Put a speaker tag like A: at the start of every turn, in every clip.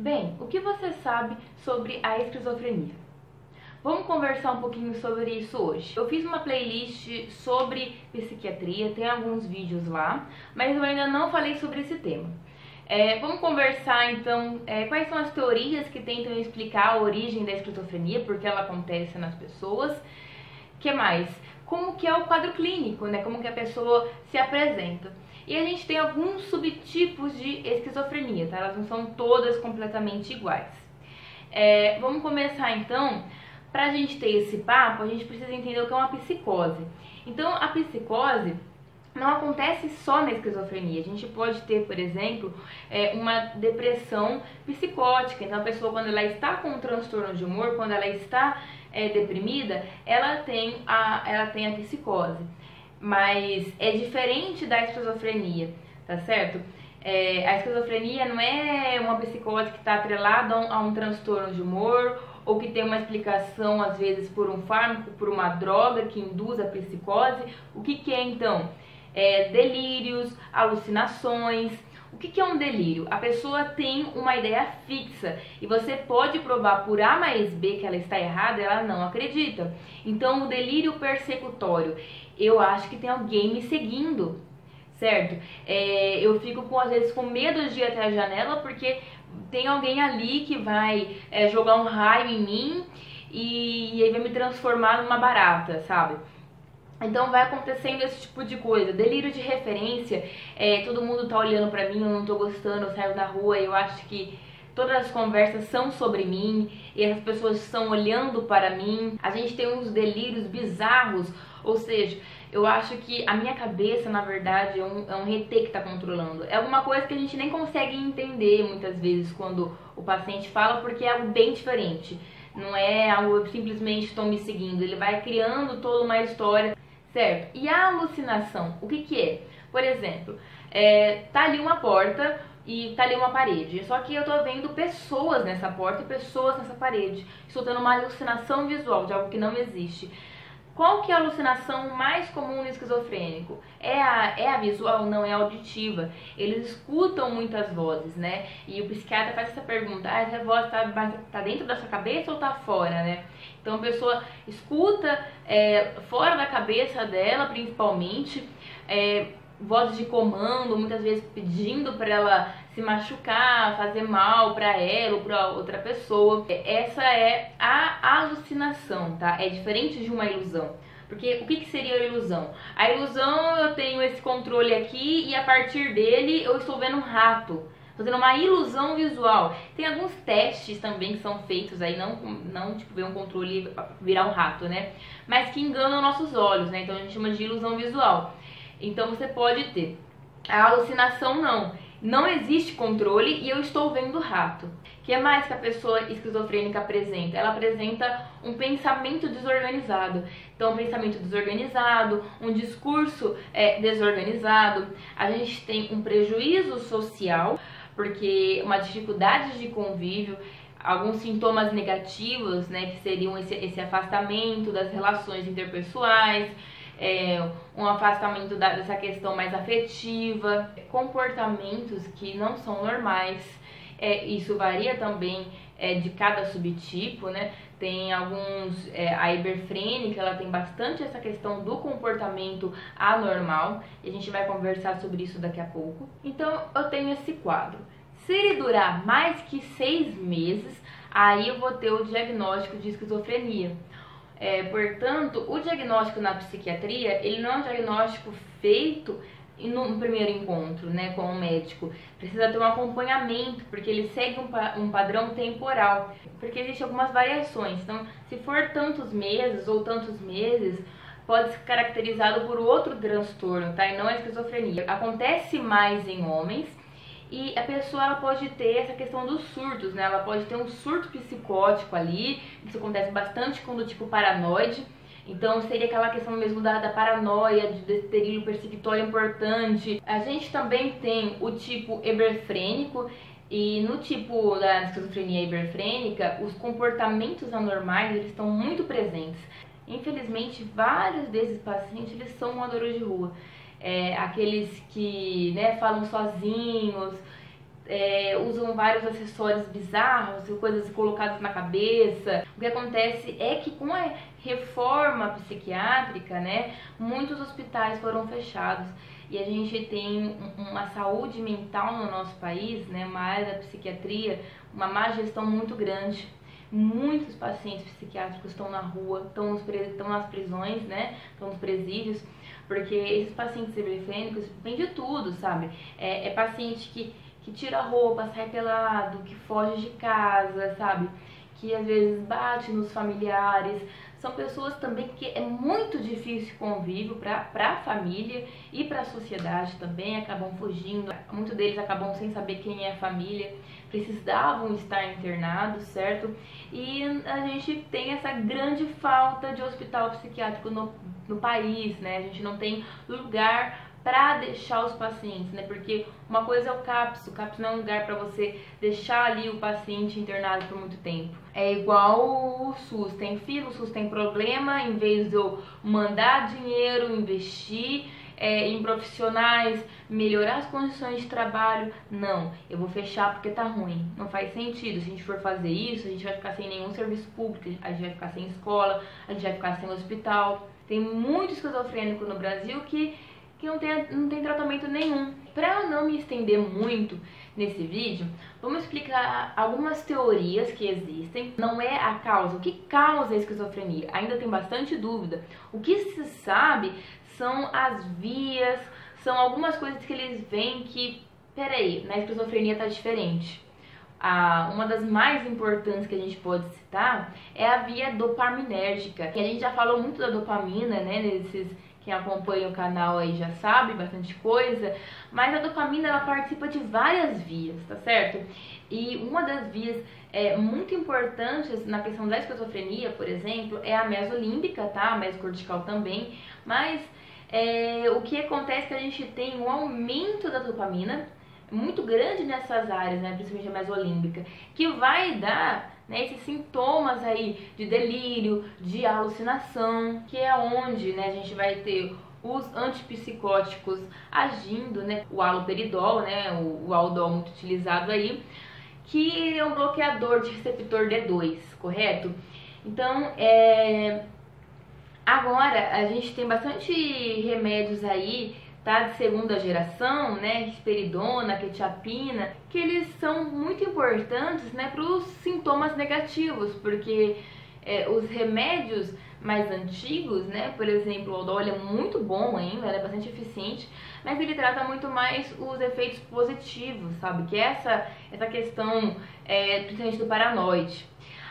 A: Bem, o que você sabe sobre a esquizofrenia? Vamos conversar um pouquinho sobre isso hoje. Eu fiz uma playlist sobre psiquiatria, tem alguns vídeos lá, mas eu ainda não falei sobre esse tema. Vamos conversar então quais são as teorias que tentam explicar a origem da esquizofrenia, por que ela acontece nas pessoas. Que mais? Como que é o quadro clínico, né? Como que a pessoa se apresenta. E a gente tem alguns subtipos de esquizofrenia, tá? Elas não são todas completamente iguais. Vamos começar então. Pra gente ter esse papo, a gente precisa entender o que é uma psicose. Então, a psicose não acontece só na esquizofrenia. A gente pode ter, por exemplo, uma depressão psicótica. Então, a pessoa, quando ela está com um transtorno de humor, quando ela está deprimida, ela tem a psicose. Mas é diferente da esquizofrenia, tá certo? A esquizofrenia não é uma psicose que está atrelada a um transtorno de humor ou que tem uma explicação, às vezes, por um fármaco, por uma droga que induz a psicose. O que é, então? Delírios, alucinações. O que é um delírio? A pessoa tem uma ideia fixa e você pode provar por A mais B que ela está errada, ela não acredita. Então, o delírio persecutório, eu acho que tem alguém me seguindo, certo? Eu fico, às vezes, com medo de ir até a janela porque tem alguém ali que vai jogar um raio em mim e aí vai me transformar numa barata, sabe? Então vai acontecendo esse tipo de coisa. Delírio de referência, todo mundo tá olhando pra mim, eu não tô gostando, eu saio da rua e eu acho que todas as conversas são sobre mim e as pessoas estão olhando para mim. A gente tem uns delírios bizarros, ou seja, eu acho que a minha cabeça, na verdade, é um RT que está controlando. É alguma coisa que a gente nem consegue entender muitas vezes quando o paciente fala, porque é algo bem diferente. Não é algo simplesmente estão me seguindo, ele vai criando toda uma história, certo? E a alucinação, o que é? Por exemplo, tá ali uma porta e tá ali uma parede, só que eu tô vendo pessoas nessa porta e pessoas nessa parede. Estou tendo uma alucinação visual de algo que não existe. Qual que é a alucinação mais comum no esquizofrênico? É a visual? Não, é a auditiva. Eles escutam muitas vozes, né? E o psiquiatra faz essa pergunta, essa voz tá dentro da sua cabeça ou tá fora, né? Então a pessoa escuta fora da cabeça dela, principalmente, vozes de comando, muitas vezes pedindo para ela se machucar, fazer mal para ela ou para outra pessoa. Essa é a alucinação, tá? É diferente de uma ilusão. Porque o que seria a ilusão? A ilusão, eu tenho esse controle aqui e a partir dele eu estou vendo um rato. Fazendo uma ilusão visual. Tem alguns testes também que são feitos aí, não tipo ver um controle e virar um rato, né? Mas que enganam nossos olhos, né? Então a gente chama de ilusão visual. Então você pode ter. A alucinação não existe controle e eu estou vendo rato. O que mais que a pessoa esquizofrênica apresenta? Ela apresenta um pensamento desorganizado. Então, um pensamento desorganizado, um discurso desorganizado. A gente tem um prejuízo social, porque uma dificuldade de convívio, alguns sintomas negativos, né, que seriam esse afastamento das relações interpessoais, um afastamento dessa questão mais afetiva, comportamentos que não são normais. Isso varia também de cada subtipo, né? Tem alguns, a hiperfrênica, ela tem bastante essa questão do comportamento anormal, e a gente vai conversar sobre isso daqui a pouco. Então eu tenho esse quadro. Se ele durar mais que 6 meses, aí eu vou ter o diagnóstico de esquizofrenia. Portanto, o diagnóstico na psiquiatria, ele não é um diagnóstico feito no primeiro encontro, né, com o médico. Precisa ter um acompanhamento, porque ele segue um padrão temporal, porque existem algumas variações. Então, se for tantos meses ou tantos meses, pode ser caracterizado por outro transtorno, tá? E não a esquizofrenia. Acontece mais em homens. E a pessoa ela pode ter essa questão dos surtos, né? Ela pode ter um surto psicótico ali, isso acontece bastante com o tipo paranoide. Então seria aquela questão mesmo da paranoia, desse delírio persecutório importante. A gente também tem o tipo hiperfrênico, e no tipo da esquizofrenia hiperfrênica, os comportamentos anormais eles estão muito presentes. Infelizmente, vários desses pacientes eles são moradores de rua. Aqueles que falam sozinhos, usam vários acessórios bizarros, coisas colocadas na cabeça. O que acontece é que com a reforma psiquiátrica, né, muitos hospitais foram fechados e a gente tem uma saúde mental no nosso país, né, uma área da psiquiatria, uma má gestão muito grande. Muitos pacientes psiquiátricos estão na rua, estão nas prisões, né, estão nos presídios, porque esses pacientes esquizofrênicos vêm de tudo, sabe? É paciente que tira a roupa, sai pelado, que foge de casa, sabe? Que às vezes bate nos familiares. São pessoas também que é muito difícil convívio para a família e para a sociedade também, acabam fugindo. Muitos deles acabam sem saber quem é a família, precisavam estar internados, certo? E a gente tem essa grande falta de hospital psiquiátrico no país, né? A gente não tem lugar para deixar os pacientes, né? Porque uma coisa é o CAPS não é um lugar para você deixar ali o paciente internado por muito tempo. É igual o SUS, tem fila, o SUS tem problema, em vez de eu mandar dinheiro, investir em profissionais, melhorar as condições de trabalho, não, eu vou fechar porque tá ruim. Não faz sentido. Se a gente for fazer isso, a gente vai ficar sem nenhum serviço público, a gente vai ficar sem escola, a gente vai ficar sem hospital. Tem muito esquizofrênico no Brasil que não tem tratamento nenhum. Para eu não me estender muito nesse vídeo, vamos explicar algumas teorias que existem. Não é a causa, o que causa a esquizofrenia? Ainda tem bastante dúvida. O que se sabe são as vias, são algumas coisas que eles veem que, peraí, na esquizofrenia tá diferente. Uma das mais importantes que a gente pode citar é a via dopaminérgica, que a gente já falou muito da dopamina, né, quem acompanha o canal aí já sabe bastante coisa, mas a dopamina ela participa de várias vias, tá certo? E uma das vias muito importantes na questão da esquizofrenia, por exemplo, é a mesolímbica, tá? A mesocortical também, mas o que acontece é que a gente tem um aumento da dopamina muito grande nessas áreas, né, principalmente a mesolímbica, que vai dar, né, esses sintomas aí de delírio, de alucinação, que é onde, né, a gente vai ter os antipsicóticos agindo, né, o haloperidol, né, o aldol muito utilizado aí, que é um bloqueador de receptor D2, correto? Então, agora a gente tem bastante remédios aí, tá, de segunda geração, né, risperidona, quetiapina, que eles são muito importantes, né, para os sintomas negativos, porque os remédios mais antigos, né, por exemplo, o aldol é muito bom ainda, é bastante eficiente, mas ele trata muito mais os efeitos positivos, sabe, que é essa questão principalmente do paranoide.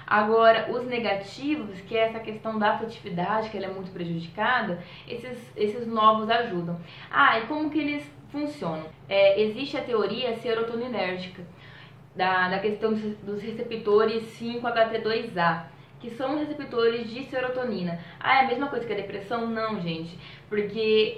A: Agora, os negativos, que é essa questão da afetividade, que ela é muito prejudicada, esses novos ajudam. E como que eles funcionam? Existe a teoria serotoninérgica, da questão dos receptores 5-HT2A, que são os receptores de serotonina. É a mesma coisa que a depressão? Não, gente, porque,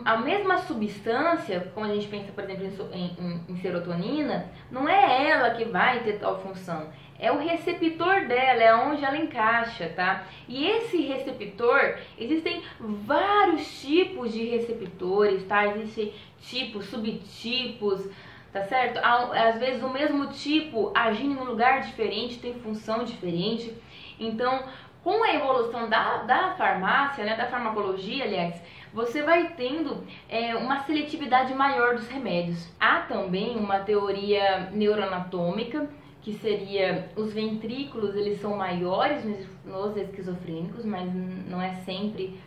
A: a mesma substância, como a gente pensa, por exemplo, em serotonina, não é ela que vai ter tal função. É o receptor dela, é onde ela encaixa, tá? E esse receptor, existem vários tipos de receptores, tá? Existem tipos, subtipos, tá certo? Às vezes o mesmo tipo agindo em um lugar diferente, tem função diferente. Então, com a evolução da farmácia, né, da farmacologia, aliás, você vai tendo uma seletividade maior dos remédios. Há também uma teoria neuroanatômica, que seria os ventrículos, eles são maiores nos esquizofrênicos, mas não é sempre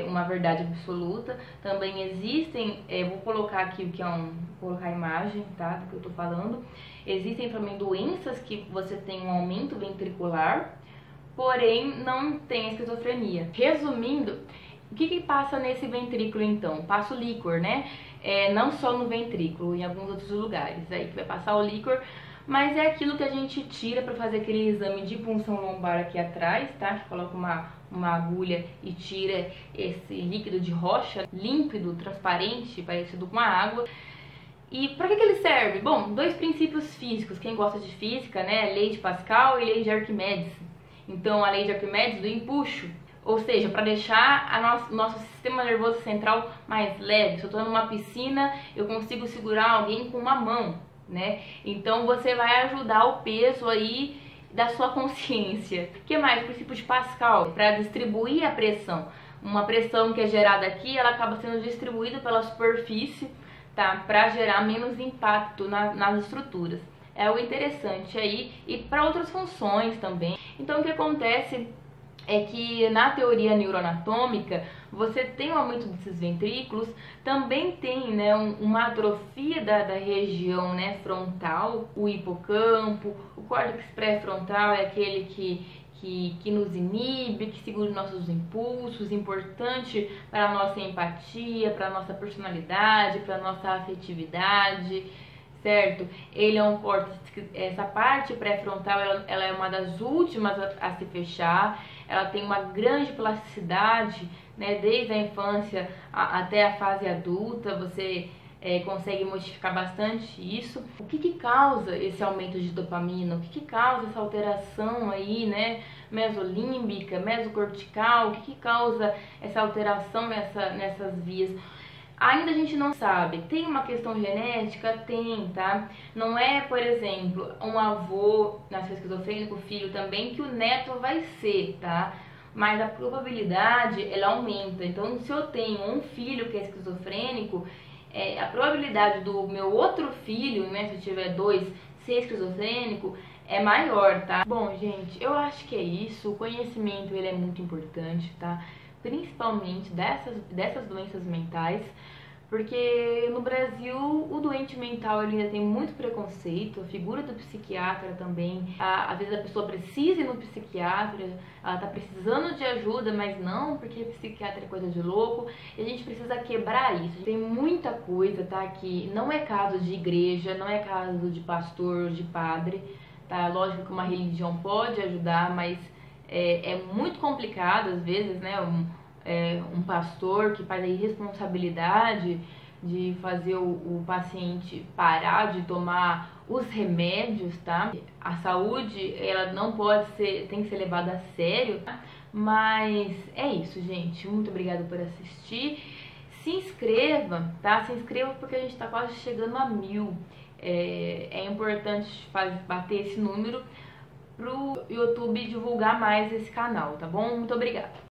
A: uma verdade absoluta. Também existem, vou colocar aqui o que vou colocar a imagem, tá, do que eu tô falando. Existem também doenças que você tem um aumento ventricular, porém não tem esquizofrenia. Resumindo, o que passa nesse ventrículo então? Passa o líquor, né? Não só no ventrículo, em alguns outros lugares aí que vai passar o líquor, mas é aquilo que a gente tira para fazer aquele exame de punção lombar aqui atrás, tá? Que coloca uma agulha e tira esse líquido de rocha, límpido, transparente, parecido com a água. E para que ele serve? Bom, dois princípios físicos, quem gosta de física, né? Lei de Pascal e lei de Arquimedes. Então, a lei de Arquimedes do empuxo Ou seja, para deixar nosso sistema nervoso central mais leve. Se eu estou numa piscina, eu consigo segurar alguém com uma mão, né? Então você vai ajudar o peso aí da sua consciência. O que mais? O princípio de Pascal, para distribuir a pressão. Uma pressão que é gerada aqui, ela acaba sendo distribuída pela superfície, tá? Para gerar menos impacto nas estruturas. É o interessante aí, e para outras funções também. Então o que acontece é que na teoria neuroanatômica, você tem um aumento desses ventrículos, também tem, né, uma atrofia da região, né, frontal, o hipocampo, o córtex pré-frontal é aquele que nos inibe, que segura nossos impulsos, importante para a nossa empatia, para a nossa personalidade, para a nossa afetividade, certo? Ele é um córtex, essa parte pré-frontal, ela é uma das últimas a se fechar, ela tem uma grande plasticidade, né, desde a infância até a fase adulta, você consegue modificar bastante isso. O que causa esse aumento de dopamina? O que causa essa alteração aí, né, mesolímbica, mesocortical? O que causa essa alteração nessas vias? Ainda a gente não sabe. Tem uma questão genética? Tem, tá? Não é, por exemplo, um avô nasceu esquizofrênico, o filho também, que o neto vai ser, tá? Mas a probabilidade, ela aumenta. Então, se eu tenho um filho que é esquizofrênico, a probabilidade do meu outro filho, né, se eu tiver dois, ser esquizofrênico, é maior, tá? Bom, gente, eu acho que é isso. O conhecimento, ele é muito importante, tá? Principalmente dessas doenças mentais, porque no Brasil o doente mental ele ainda tem muito preconceito, a figura do psiquiatra também, às vezes a pessoa precisa ir no psiquiatra, ela tá precisando de ajuda, mas não, porque psiquiatra é coisa de louco, e a gente precisa quebrar isso. Tem muita coisa, tá, que não é caso de igreja, não é caso de pastor, de padre, tá? Lógico que uma religião pode ajudar, mas é muito complicado às vezes, né, um pastor que faz a irresponsabilidade de fazer o paciente parar de tomar os remédios, tá? A saúde, ela não pode ser, tem que ser levada a sério, tá? Mas é isso, gente. Muito obrigada por assistir. Se inscreva, tá? Se inscreva porque a gente tá quase chegando a 1000. É importante bater esse número pro YouTube divulgar mais esse canal, tá bom? Muito obrigada.